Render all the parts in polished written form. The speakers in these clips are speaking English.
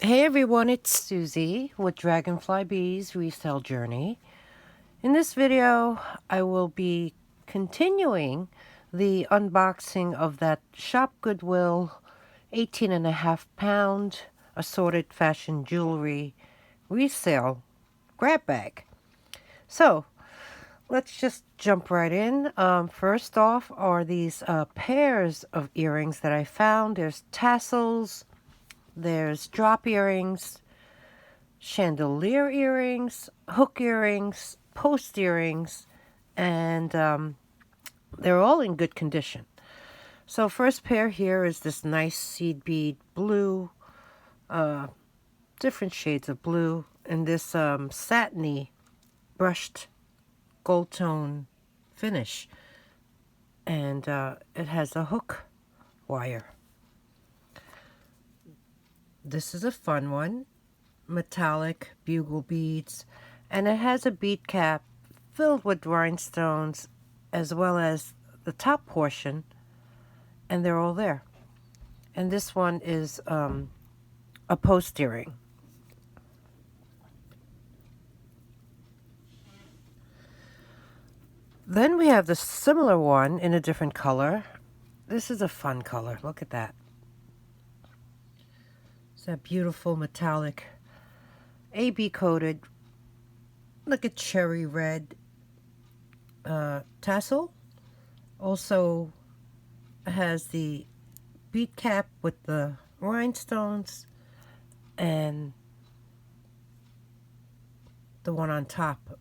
Hey everyone, it's Susie with Dragonfly Bees Resale Journey. In this video, I will be continuing the unboxing of that Shopgoodwill 18.5 pound assorted fashion jewelry resale grab bag. So let's just jump right in. First off are these pairs of earrings that I found. There's tassels, there's drop earrings, chandelier earrings, hook earrings, post earrings, and they're all in good condition. So first pair here is this nice seed bead blue, different shades of blue, and this satiny brushed gold tone finish. And it has a hook wire. This is a fun one. Metallic bugle beads, and it has a bead cap filled with rhinestones as well as the top portion, and they're all there. And this one is a post earring. Then we have the similar one in a different color. This is a fun color. Look at that. It's that beautiful metallic AB coated, look at cherry red tassel. Also has the bead cap with the rhinestones and the one on top.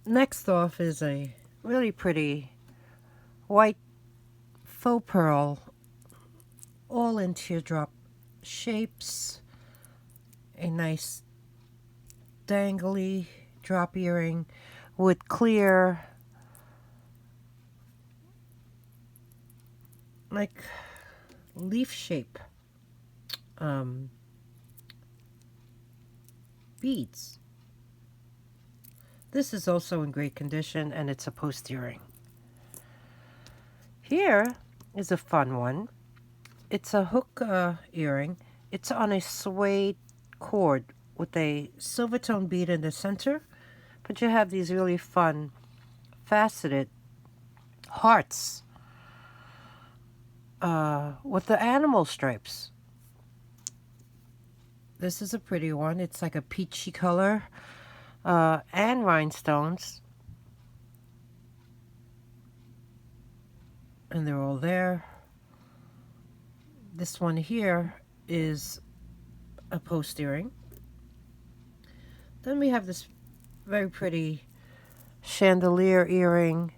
Next off is a really pretty white faux pearl, all in teardrop shapes, a nice dangly drop earring with clear, like leaf shape beads. This is also in great condition, and it's a post earring. Here is a fun one. It's a hook earring. It's on a suede cord with a silver tone bead in the center, but you have these really fun faceted hearts with the animal stripes. This is a pretty one. It's like a peachy color and rhinestones, and they're all there. This one here is a post earring. Then we have this very pretty chandelier earring,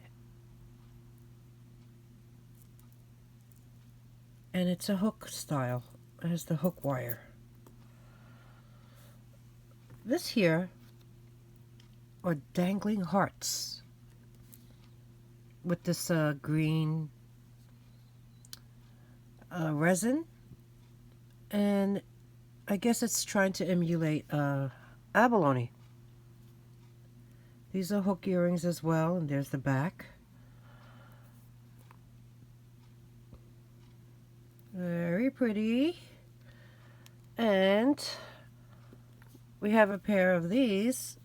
and it's a hook style. It has the hook wire. This here are dangling hearts with this green resin, and I guess it's trying to emulate abalone. These are hook earrings as well, and there's the back. Very pretty. And we have a pair of these.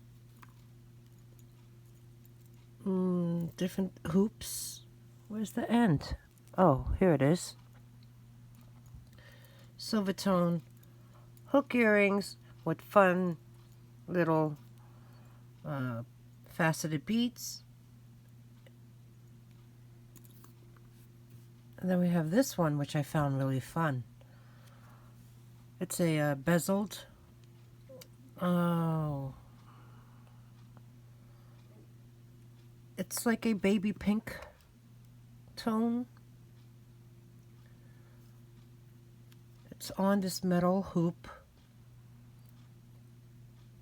Different hoops. Where's the end? Oh, here it is. Silver tone hook earrings with fun little faceted beads. And then we have this one, which I found really fun. It's a bezeled. Oh. It's like a baby pink tone. It's on this metal hoop.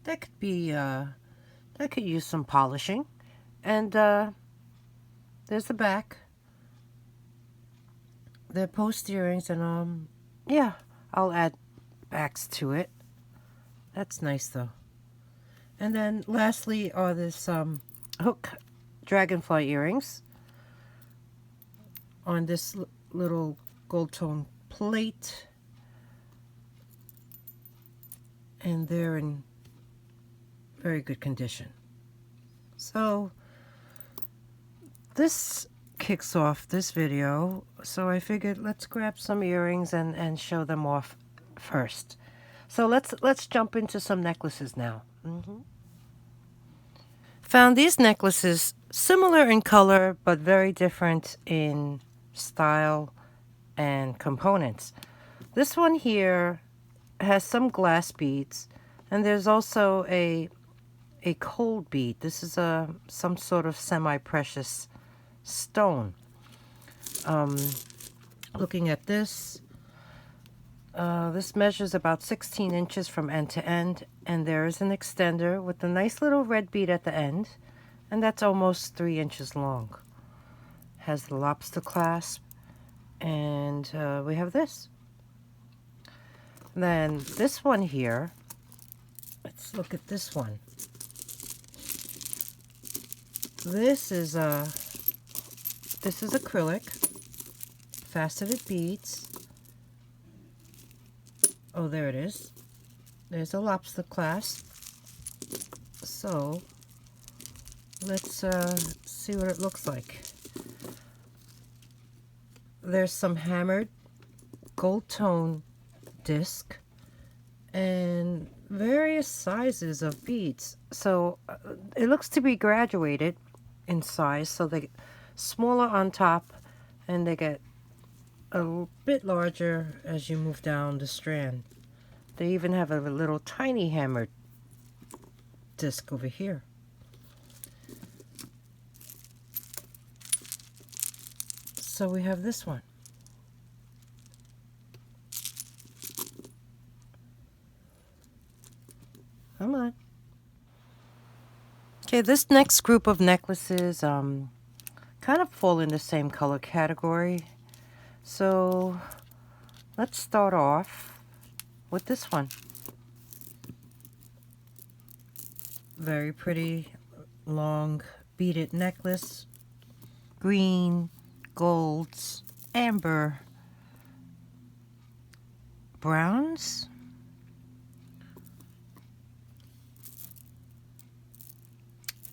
That could be, that could use some polishing. And there's the back. They're post earrings, and yeah, I'll add backs to it. That's nice though. And then lastly are this hook dragonfly earrings on this little gold tone plate. and they're in very good condition. So this kicks off this video, so I figured let's grab some earrings and show them off first. So let's jump into some necklaces now. Found these necklaces similar in color but very different in style and components. This one here has some glass beads, and there's also a cold bead. This is some sort of semi-precious stone. Looking at this, this measures about 16 inches from end to end, and there is an extender with a nice little red bead at the end, and that's almost 3 inches long. Has the lobster clasp, and we have this. Then this one here, let's look at this one. This is acrylic, faceted beads. Oh, there it is. There's a lobster clasp. So let's see what it looks like. There's some hammered gold tone disc and various sizes of beads. So it looks to be graduated in size, so they get smaller on top and they get a bit larger as you move down the strand. They even have a little tiny hammered disc over here. So we have this one. Come on. Okay, this next group of necklaces kind of fall in the same color category. So let's start off with this one. Very pretty long beaded necklace. Green, golds, amber, browns.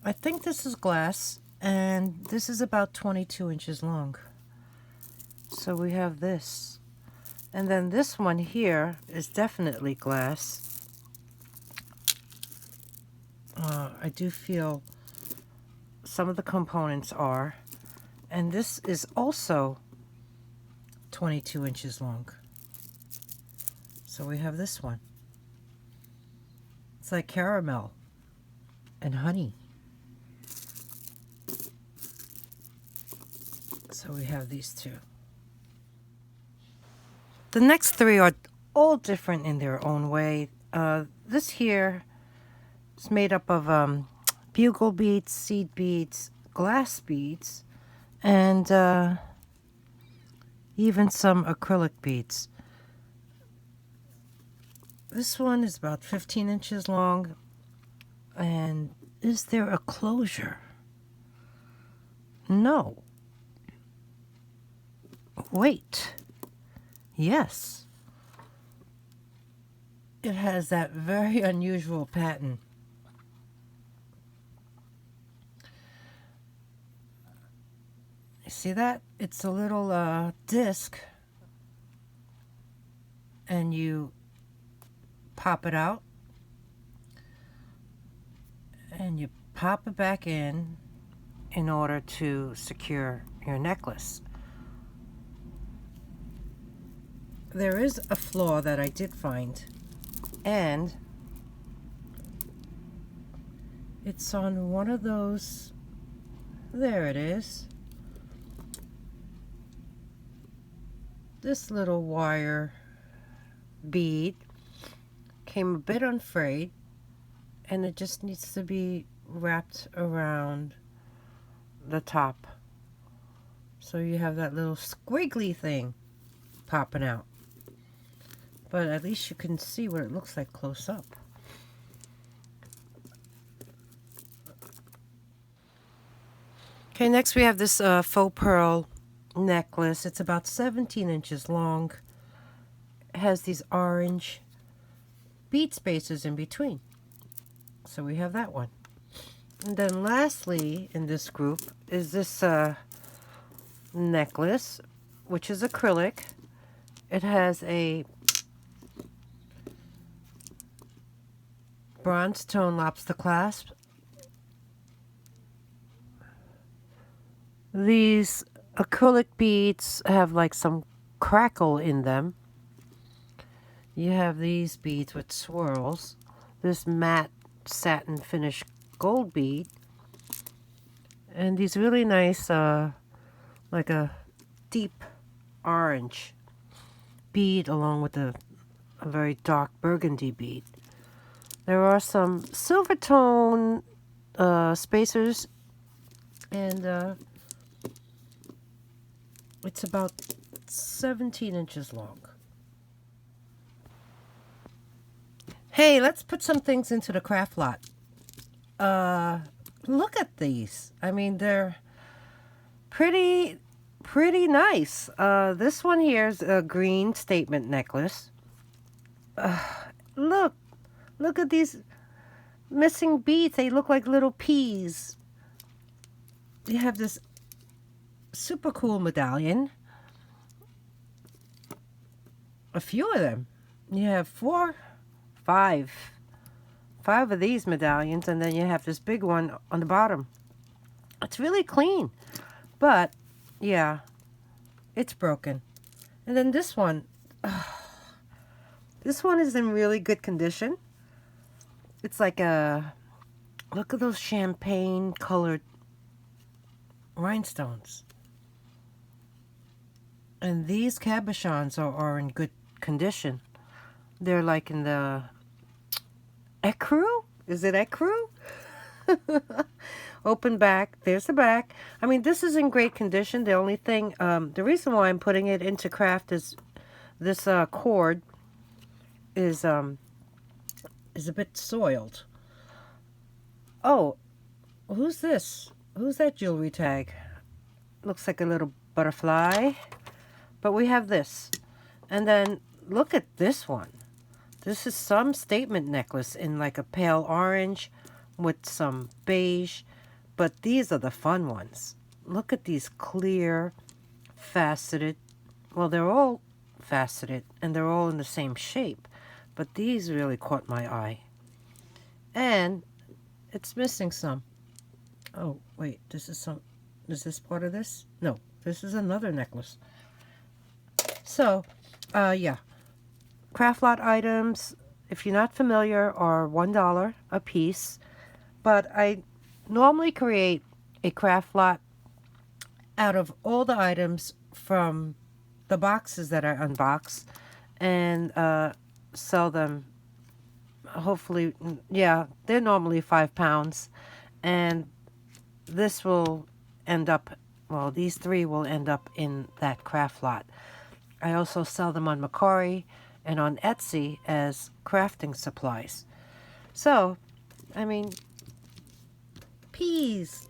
I think this is glass, and this is about 22 inches long. So we have this. And then this one here is definitely glass. I do feel some of the components are. And this is also 22 inches long. So we have this one. It's like caramel and honey. So we have these two. The next three are all different in their own way. This here is made up of bugle beads, seed beads, glass beads, and even some acrylic beads. This one is about 15 inches long. And is there a closure? No. Wait. Yes. It has that very unusual pattern. You see that? It's a little disc, and you pop it out, and you pop it back in order to secure your necklace. There is a flaw that I did find, and it's on one of those. There it is. This little wire bead came a bit unfrayed, and it just needs to be wrapped around the top. So you have that little squiggly thing popping out. But at least you can see what it looks like close up. Okay, next we have this faux pearl necklace. It's about 17 inches long. It has these orange bead spaces in between. So we have that one. And then lastly in this group is this necklace, which is acrylic. It has a bronze tone lobster clasp. These acrylic beads have like some crackle in them. You have these beads with swirls. This matte satin finish gold bead. And these really nice, like a deep orange bead along with a very dark burgundy bead. There are some silver tone spacers, and it's about 17 inches long. Hey, let's put some things into the craft lot. Look at these. I mean, they're pretty nice. This one here is a green statement necklace. Look at these missing beads. They look like little peas. You have this super cool medallion. A few of them. You have five of these medallions, and then you have this big one on the bottom. It's really clean, but yeah, it's broken. And then this one, this one is in really good condition. It's like a, look at those champagne colored rhinestones. And these cabochons are in good condition. They're like in the ecru? Is it ecru? Open back. There's the back. I mean, this is in great condition. The only thing, the reason why I'm putting it into craft is this cord is a bit soiled. Oh, who's this? Who's that jewelry tag? Looks like a little butterfly. But we have this. And then look at this one. This is some statement necklace in like a pale orange with some beige. But these are the fun ones. Look at these clear, faceted. Well, they're all faceted and they're all in the same shape. But these really caught my eye. And it's missing some. Oh, wait, this is this part of this? No, this is another necklace. So, yeah. Craft lot items, if you're not familiar, are $1 a piece. But I normally create a craft lot out of all the items from the boxes that I unbox and sell them. Hopefully, yeah, they're normally 5 pounds. And this will end up, well, these 3 will end up in that craft lot. I also sell them on Mercari and on Etsy as crafting supplies. So, I mean, peas.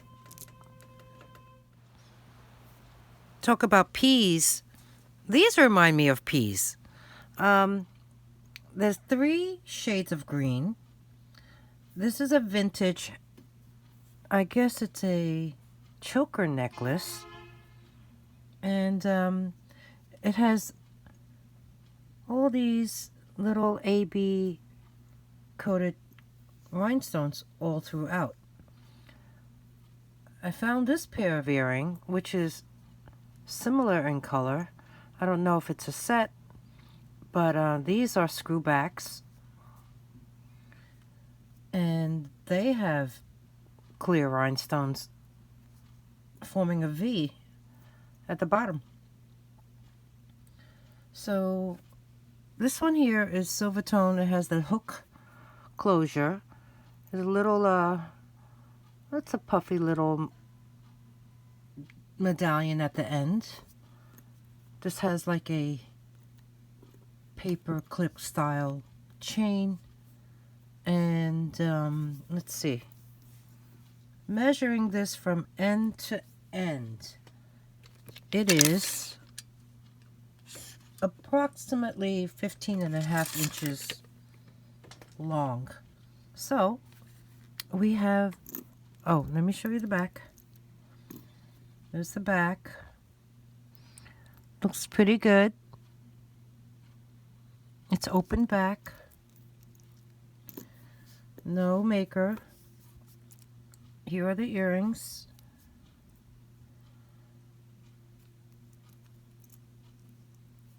Talk about peas. These remind me of peas. There's 3 shades of green. This is a vintage, I guess it's a choker necklace. And it has all these little AB coated rhinestones all throughout. I found this pair of earring, which is similar in color. I don't know if it's a set, but these are screwbacks. And they have clear rhinestones forming a V at the bottom. So this one here is silver tone. It has the hook closure. There's a little, that's a puffy little medallion at the end. This has like a paper clip style chain. And let's see. Measuring this from end to end, it is approximately 15.5 inches long. So we have, oh, let me show you the back. There's the back. Looks pretty good. It's open back. No maker. Here are the earrings.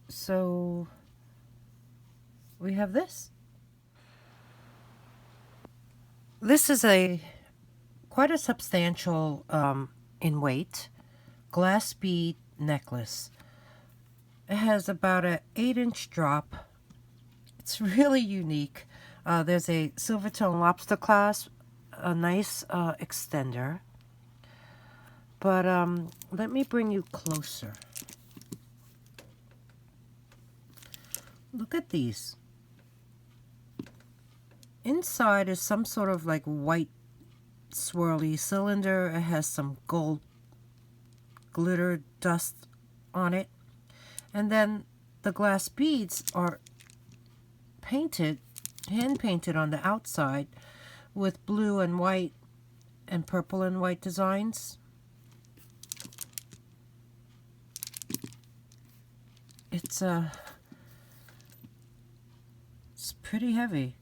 So we have this. This is quite a substantial in weight glass bead necklace. It has about an 8-inch drop. It's really unique. There's a silver tone lobster clasp, a nice extender. But let me bring you closer. Look at these. Inside is some sort of like white swirly cylinder. It has some gold glitter dust on it. And then the glass beads are painted, hand painted on the outside with blue and white and purple and white designs. It's pretty heavy.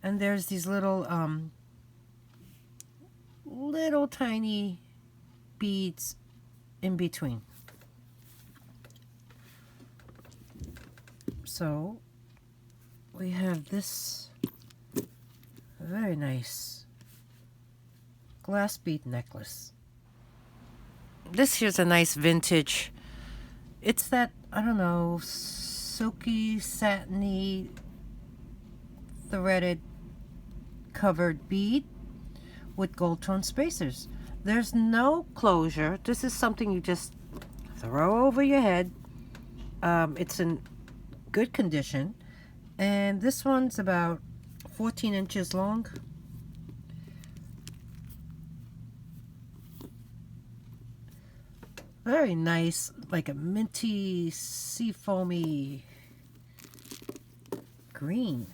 And there's these little tiny beads in between. So we have this very nice glass bead necklace. This here's a nice vintage. It's that, I don't know, silky, satiny, threaded covered bead with gold tone spacers. There's no closure. This is something you just throw over your head. It's in good condition, and this one's about 14 inches long. Very nice, like a minty, sea foamy green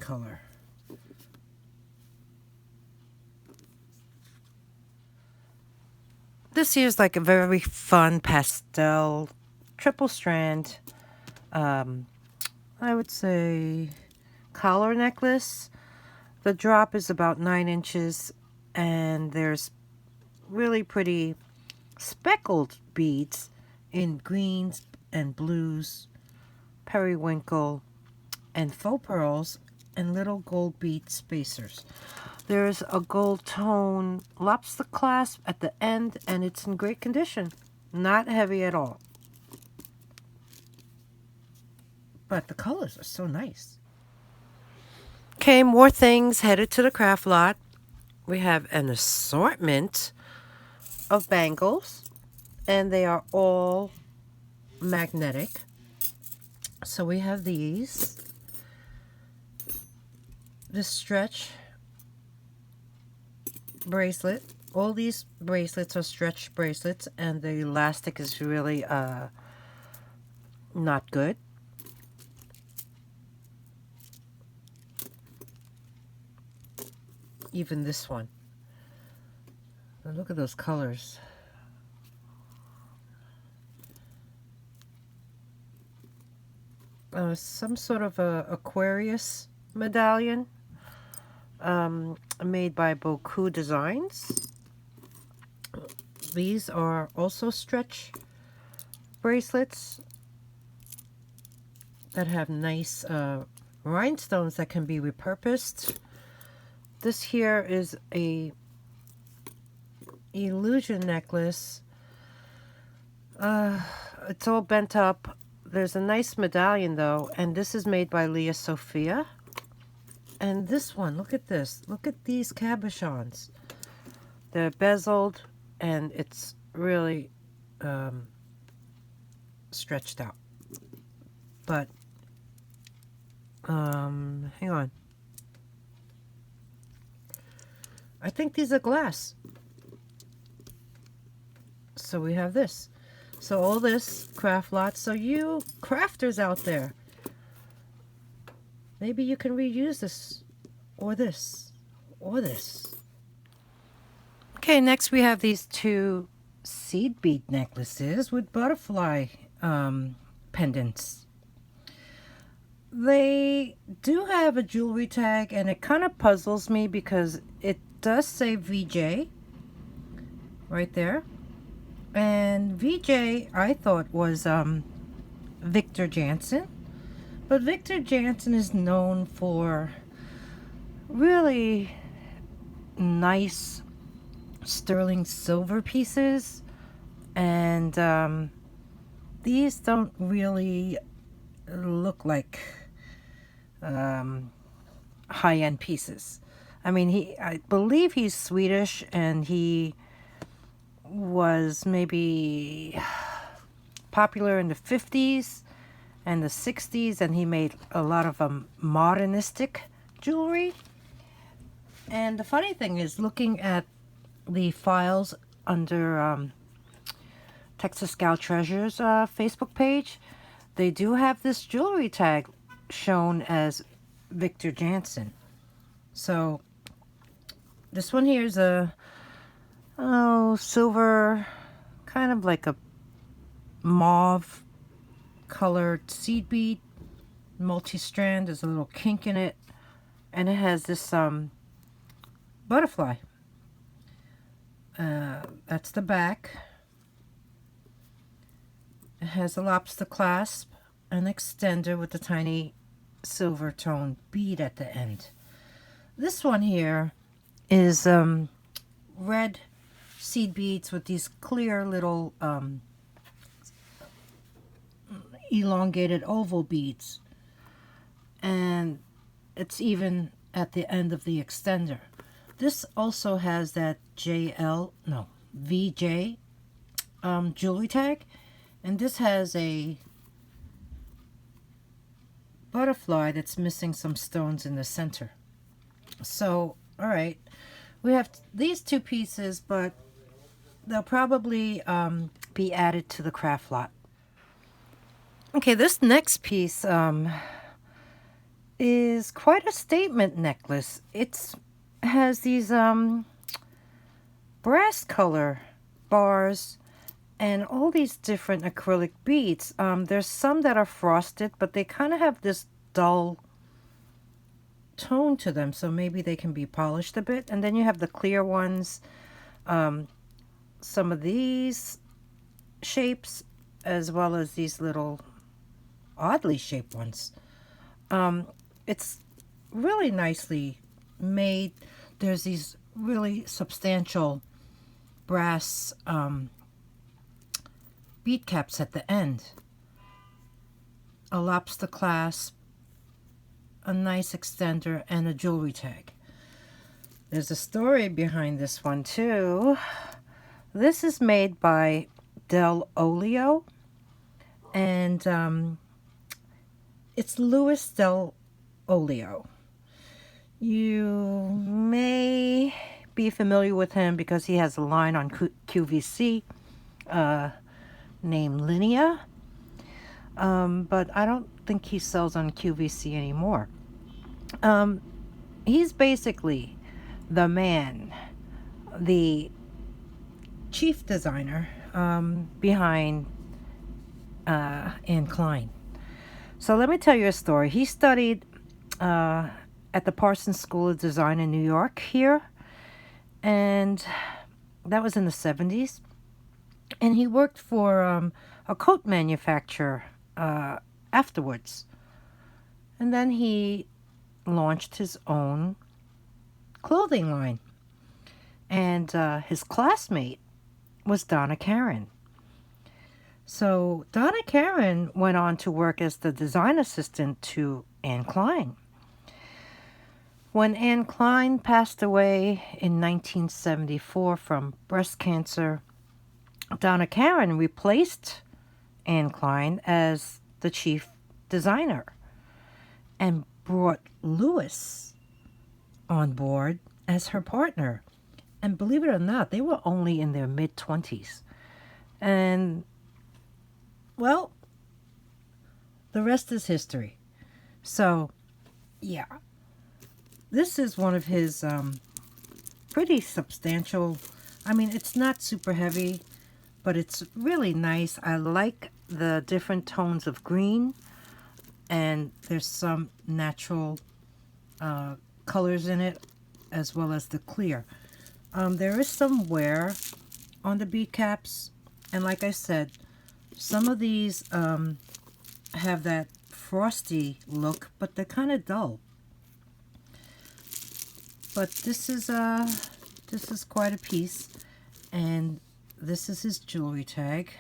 color. This here's like a very fun pastel triple strand, I would say collar necklace. The drop is about 9 inches, and there's really pretty speckled beads in greens and blues, periwinkle, and faux pearls, and little gold bead spacers. There's a gold tone lobster clasp at the end, and it's in great condition. Not heavy at all. But the colors are so nice. Okay, more things headed to the craft lot. We have an assortment of bangles, and they are all magnetic. So we have these. This stretch bracelet. All these bracelets are stretch bracelets, and the elastic is really not good. Even this one. Now look at those colors. Some sort of a Aquarius medallion made by Beaucoup Designs. These are also stretch bracelets that have nice rhinestones that can be repurposed. This here is a illusion necklace. It's all bent up. There's a nice medallion though, and this is made by Leah Sophia. And this one, look at this. Look at these cabochons. They're bezeled, and it's really stretched out. But, hang on. I think these are glass. So we have this. So all this craft lot. So you crafters out there, maybe you can reuse this, or this, or this. Okay, next we have these two seed bead necklaces with butterfly pendants. They do have a jewelry tag, and it kind of puzzles me because it does say VJ right there. And VJ I thought was Victor Jansen. But Victor Jansen is known for really nice sterling silver pieces. And these don't really look like high-end pieces. I mean, I believe he's Swedish, and he was maybe popular in the 50s and the 60s, and he made a lot of modernistic jewelry. And the funny thing is, looking at the files under Texas Scout Treasures Facebook page, they do have this jewelry tag shown as Victor Jansen. So this one here is a silver, kind of like a mauve colored seed bead, multi-strand. There's a little kink in it, and it has this butterfly. That's the back. It has a lobster clasp, an extender with a tiny silver tone bead at the end. This one here is red seed beads with these clear little elongated oval beads, and it's even at the end of the extender. This also has that VJ jewelry tag, and this has a butterfly that's missing some stones in the center. So, all right, we have these two pieces, but they'll probably be added to the craft lot. Okay, this next piece is quite a statement necklace. It has these brass color bars and all these different acrylic beads. There's some that are frosted, but they kind of have this dull tone to them, so maybe they can be polished a bit. And then you have the clear ones, some of these shapes, as well as these little oddly shaped ones. It's really nicely made. There's these really substantial brass bead caps at the end, a lobster clasp, a nice extender, and a jewelry tag. There's a story behind this one too. This is made by Del Olio, and it's Louis Del Olio. You may be familiar with him because he has a line on QVC named Linea, but I don't think he sells on QVC anymore. He's basically the man, the chief designer behind Anne Klein. So let me tell you a story. He studied at the Parsons School of Design in New York here, and that was in the 70s. And he worked for a coat manufacturer afterwards. And then he launched his own clothing line. And his classmate was Donna Karan. So Donna Karan went on to work as the design assistant to Anne Klein. When Anne Klein passed away in 1974 from breast cancer, Donna Karan replaced Anne Klein as the chief designer and brought Louis on board as her partner. And believe it or not, they were only in their mid-20s. And, well, the rest is history. So yeah, this is one of his pretty substantial. I mean, it's not super heavy, but it's really nice. I like the different tones of green, and there's some natural colors in it, as well as the clear. There is some wear on the bead caps, and like I said, some of these have that frosty look, but they're kind of dull. But this is quite a piece, and this is his jewelry tag,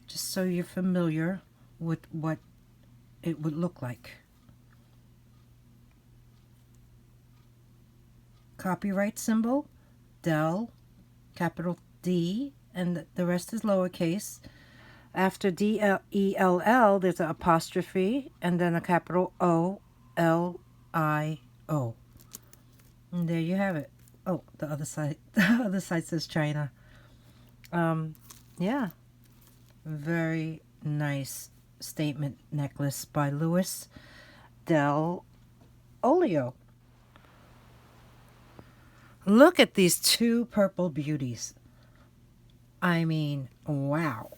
just so you're familiar with what it would look like. Copyright symbol, Dell, capital D, and the rest is lowercase. After D-E-L-L, there's an apostrophe, and then a capital O-L-I-O. And there you have it. Oh, the other side. The other side says China. Yeah. Very nice statement necklace by Louis Del Olio. Look at these two purple beauties. I mean, wow.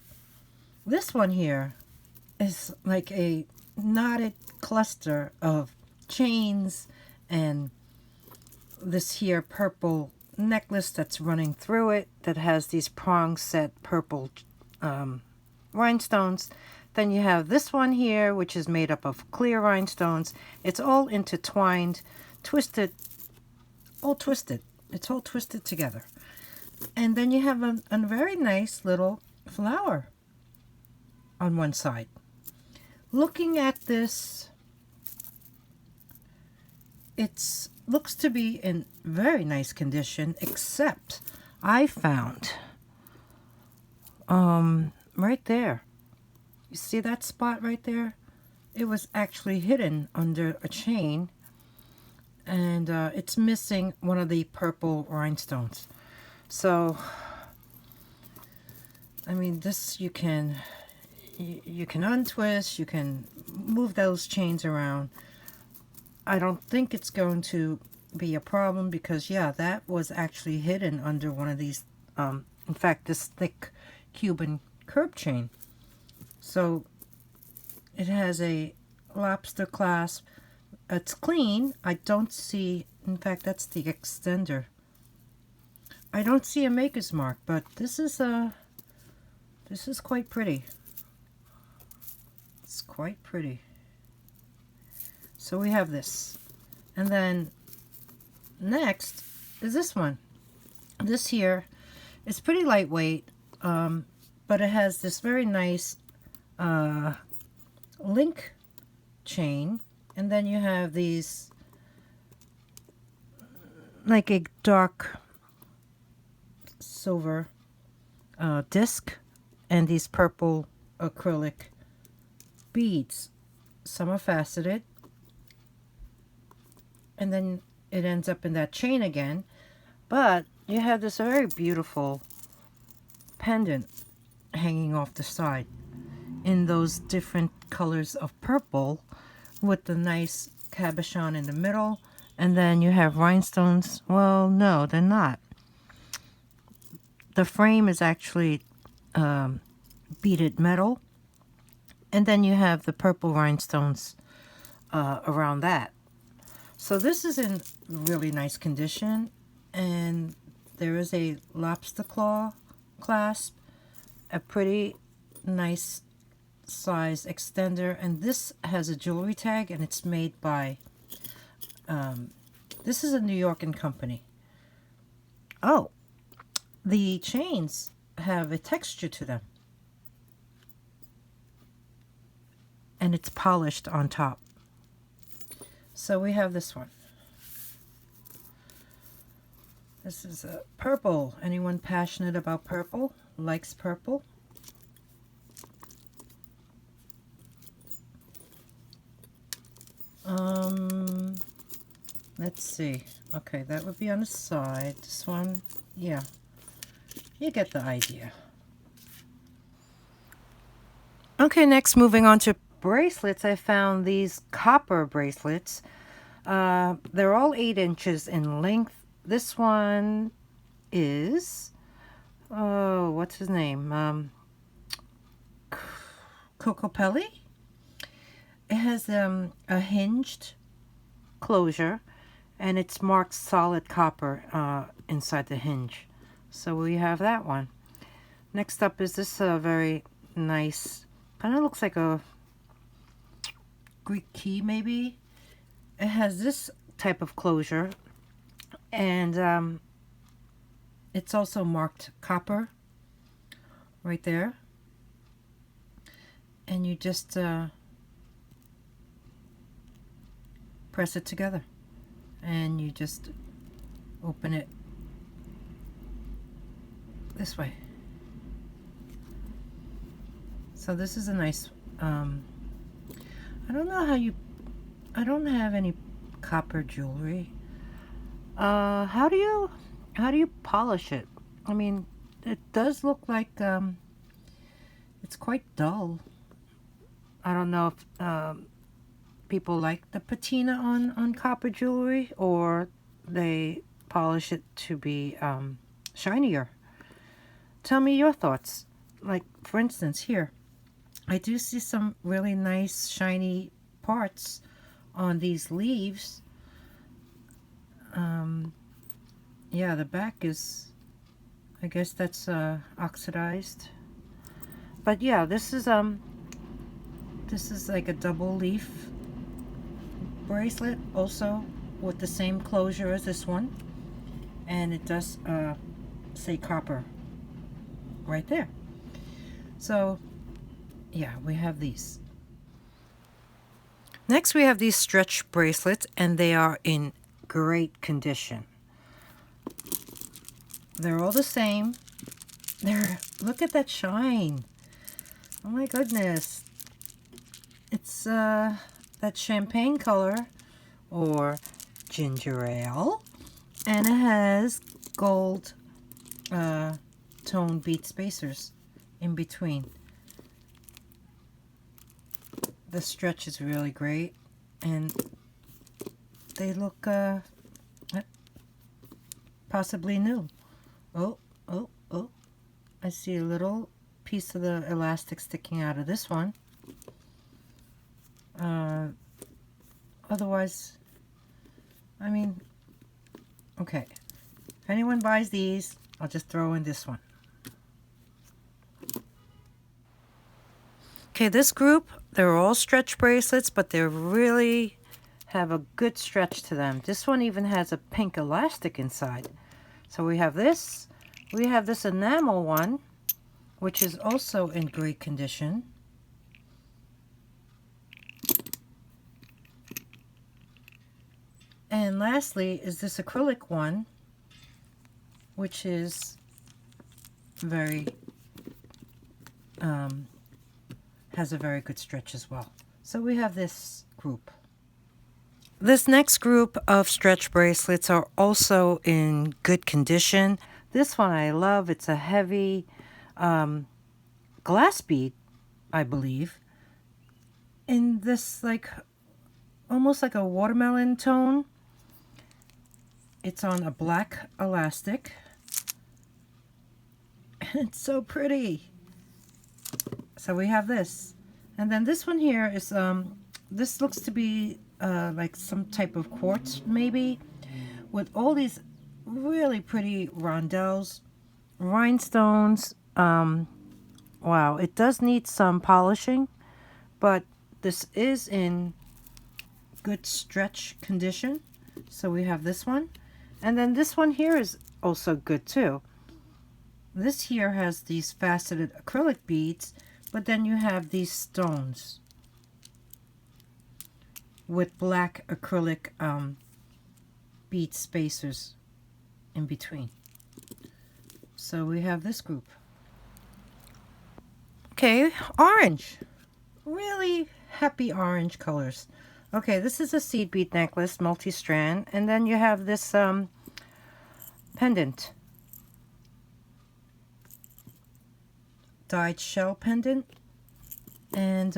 This one here is like a knotted cluster of chains and this here purple necklace that's running through it that has these prong set purple rhinestones. Then you have this one here, which is made up of clear rhinestones. It's all intertwined, twisted, all twisted. It's all twisted together. And then you have a very nice little flower on one side. Looking at this, it looks to be in very nice condition, except I found right there. You see that spot right there? It was actually hidden under a chain, and it's missing one of the purple rhinestones. So, I mean, this you can untwist, you can move those chains around. I don't think it's going to be a problem because, yeah, that was actually hidden under one of these, in fact, this thick Cuban curb chain. So it has a lobster clasp. It's clean. I don't see, in fact, that's the extender. I don't see a maker's mark, but this is quite pretty. It's quite pretty. So we have this. And then next is this one. This here is pretty lightweight, but it has this very nice link chain. And then you have these, like a dark silver disc, and these purple acrylic beads. Some are faceted, and then it ends up in that chain again. But you have this very beautiful pendant hanging off the side in those different colors of purple with the nice cabochon in the middle. And then you have rhinestones. Well, no, they're not. The frame is actually beaded metal. And then you have the purple rhinestones around that. So this is in really nice condition. And there is a lobster claw clasp, a pretty nice size extender, and this has a jewelry tag, and it's made by this is a New York company. Oh, the chains have a texture to them, and it's polished on top. So we have this one. This is a purple. Anyone passionate about purple? Likes purple? Let's see. Okay, that would be on the side. This one, yeah. You get the idea. Okay, next moving on to bracelets, I found these copper bracelets. They're all 8 inches in length. This one is, oh, what's his name? Cocopelli. It has a hinged closure, and it's marked solid copper inside the hinge. So we have that one. Next up is this very nice, kind of looks like a Greek key maybe. It has this type of closure, and it's also marked copper right there. And you just press it together, and you just open it this way. So this is a nice, I don't know how you, I don't have any copper jewelry. How do you polish it? I mean, it does look like it's quite dull. I don't know if people like the patina on copper jewelry, or they polish it to be shinier. Tell me your thoughts. Like, for instance, here, I do see some really nice shiny parts on these leaves. Yeah, the back is, I guess that's oxidized. But yeah, this is like a double leaf bracelet, also with the same closure as this one, and it does say copper right there. So yeah, we have these. Next we have these stretch bracelets, and they are in great condition. They're all the same. Look at that shine. Oh my goodness. It's that champagne color, or ginger ale, and it has gold tone bead spacers in between. The stretch is really great, and they look possibly new. Oh, I see a little piece of the elastic sticking out of this one. Otherwise, I mean, okay, if anyone buys these, I'll just throw in this one. Okay, this group, they're all stretch bracelets, but they really have a good stretch to them. This one even has a pink elastic inside. So we have this enamel one, which is also in great condition. And lastly is this acrylic one, which is very, has a very good stretch as well. So we have this group. This next group of stretch bracelets are also in good condition. This one I love. It's a heavy glass bead, I believe, in this like almost like a watermelon tone. It's on a black elastic. It's so pretty. So we have this. And then this one here is, this looks to be like some type of quartz maybe, with all these really pretty rondelles, rhinestones. Wow, it does need some polishing, but this is in good stretch condition. So we have this one. And then this one here is also good too. This here has these faceted acrylic beads, but then you have these stones with black acrylic bead spacers in between. So we have this group. Okay, orange. Really happy orange colors. Okay, this is a seed bead necklace, multi-strand, and then you have this pendant. Dyed shell pendant. And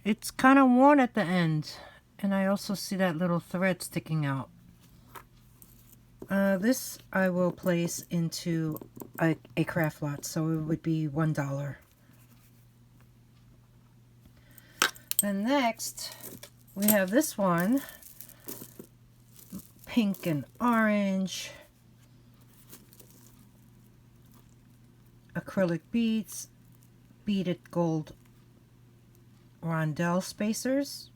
it's kind of worn at the end, and I also see that little thread sticking out. This I will place into a craft lot, so it would be $1. Then next, we have this one, pink and orange, acrylic beads, beaded gold rondelle spacers.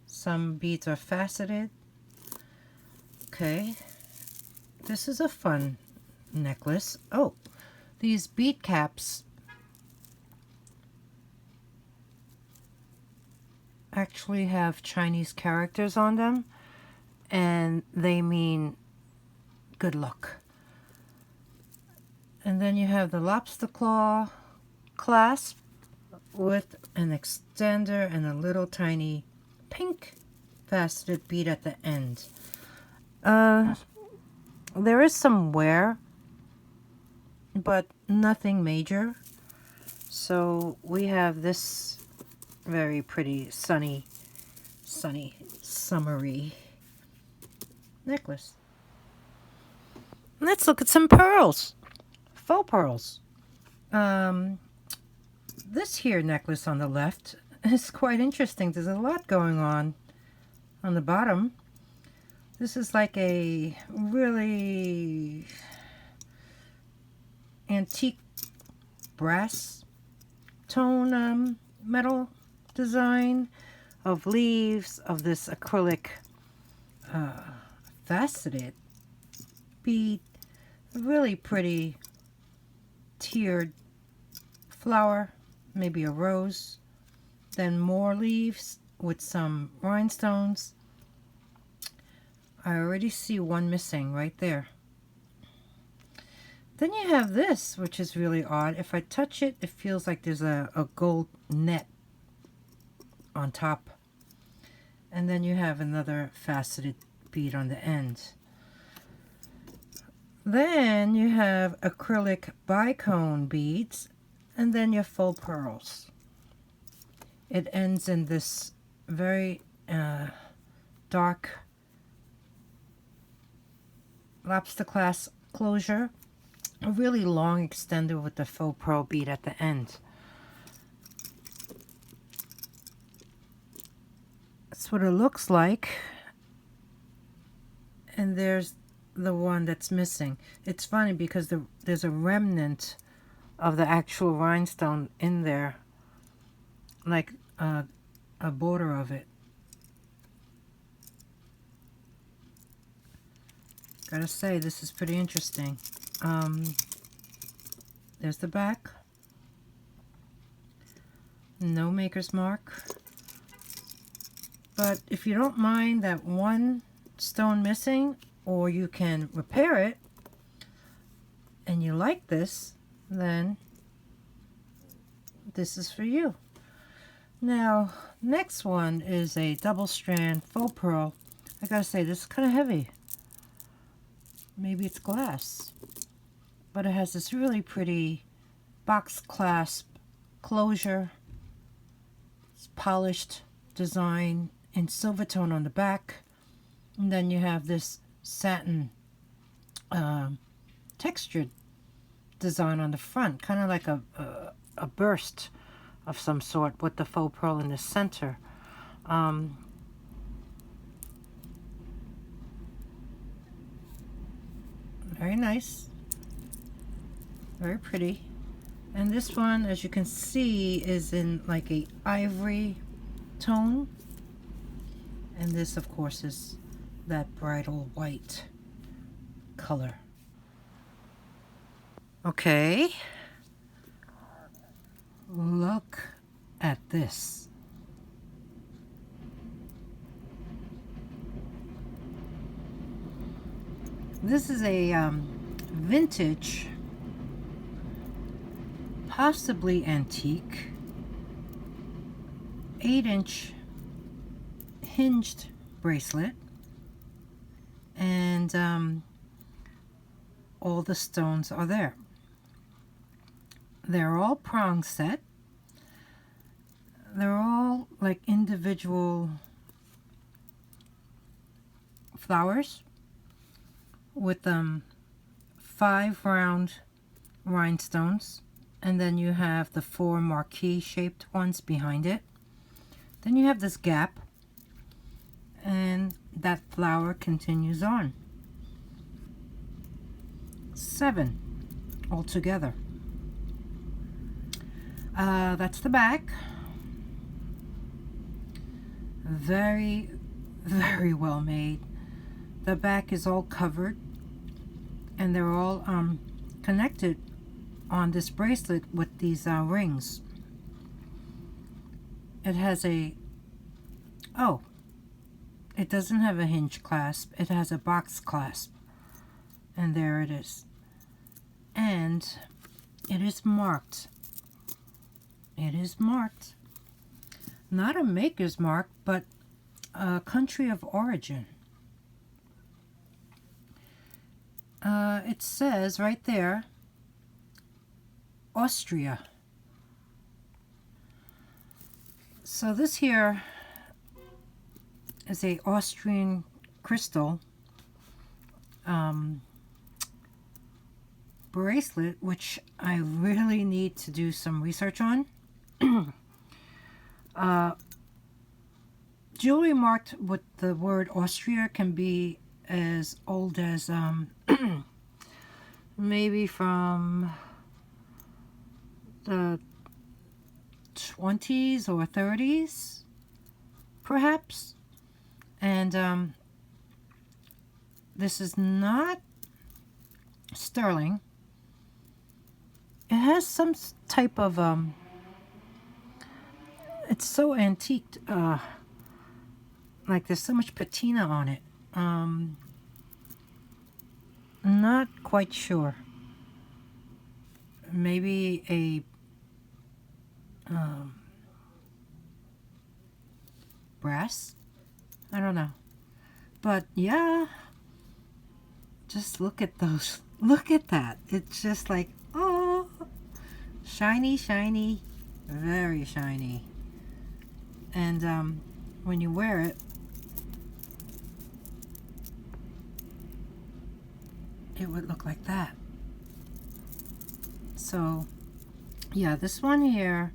Some beads are faceted. Okay, this is a fun necklace. Oh, these bead caps actually have Chinese characters on them, and they mean good luck. And then you have the lobster claw clasp with an extender and a little tiny pink faceted bead at the end. There is some wear, but nothing major. So we have this very pretty sunny, summery necklace. Let's look at some pearls. Faux pearls. This here necklace on the left is quite interesting. There's a lot going on the bottom. This is like a really antique brass tone metal design of leaves of this acrylic faceted bead. A really pretty tiered flower, maybe a rose, then more leaves with some rhinestones. I already see one missing right there. Then you have this, which is really odd. If I touch it, it feels like there's a gold net on top. And then you have another faceted bead on the end. Then you have acrylic bicone beads, and then your faux pearls. It ends in this very dark lobster class closure, a really long extender with the faux pearl bead at the end. That's what it looks like. And there's the one that's missing. It's funny because there's a remnant of the actual rhinestone in there, like a border of it. Gotta say, this is pretty interesting. There's the back. No maker's mark. But if you don't mind that one stone missing, or you can repair it, and you like this, then this is for you. Now, next one is a double strand faux pearl. I gotta say, this is kind of heavy. Maybe it's glass, but it has this really pretty box clasp closure. It's polished design in silver tone on the back, and then you have this satin textured design on the front, kind of like a burst of some sort with the faux pearl in the center. Very nice, very pretty. And this one, as you can see, is in like a ivory tone, and this of course is that bridal white color. Okay, look at this. This is a vintage, possibly antique, 8-inch hinged bracelet, and all the stones are there. They're all prong set. they're all like individual flowers with 5 round rhinestones, and then you have the 4 marquee shaped ones behind it. Then you have this gap, and that flower continues on. 7 altogether. That's the back. Very, very well made. The back is all covered, and they're all connected on this bracelet with these rings. It has a, oh, it doesn't have a hinge clasp, it has a box clasp, and there it is. And it is marked. It is marked. Not a maker's mark, but a country of origin. It says right there, Austria. So this here is a Austrian crystal bracelet, which I really need to do some research on. Jewelry marked with the word Austria can be as old as maybe from the 20s or 30s, perhaps. And this is not sterling. It has some type of it's so antiqued, like there's so much patina on it. Not quite sure. Maybe a brass? I don't know. But yeah, just look at those. Look at that. It's just like, oh, shiny, shiny, very shiny. And when you wear it, it would look like that. So yeah, this one here,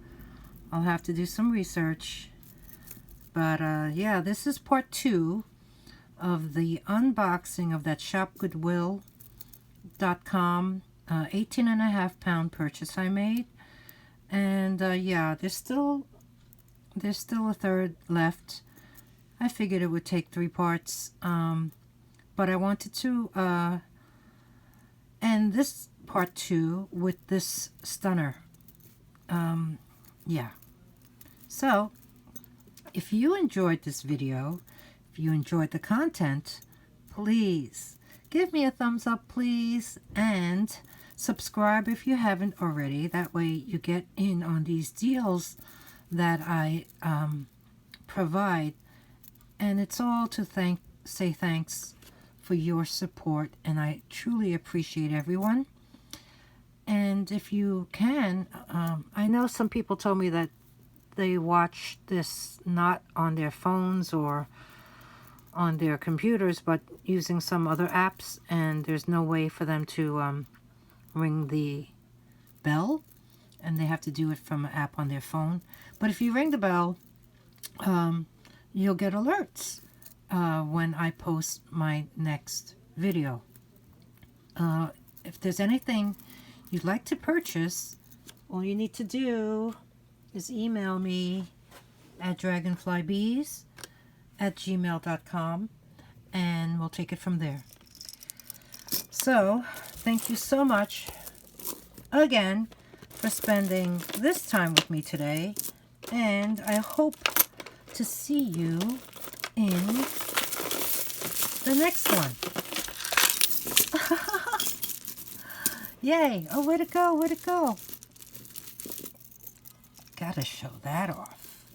I'll have to do some research. But yeah, this is part 2 of the unboxing of that Shopgoodwill.com 18.5 pound purchase I made. And yeah, there's still a third left. I figured it would take 3 parts, but I wanted to end this part 2 with this stunner. Yeah, so if you enjoyed this video, if you enjoyed the content, please give me a thumbs up, please, and subscribe if you haven't already. That way you get in on these deals that I provide, and it's all to say thanks for your support, and I truly appreciate everyone. And if you can, I know some people told me that they watch this not on their phones or on their computers, but using some other apps, and there's no way for them to ring the bell, and they have to do it from an app on their phone. But if you ring the bell, you'll get alerts when I post my next video. If there's anything you'd like to purchase, all you need to do is email me at dragonflybees@gmail.com, and we'll take it from there. So thank you so much again for spending this time with me today, and I hope to see you in the next one. Yay! Oh, where'd it go? Where'd it go? Gotta show that off.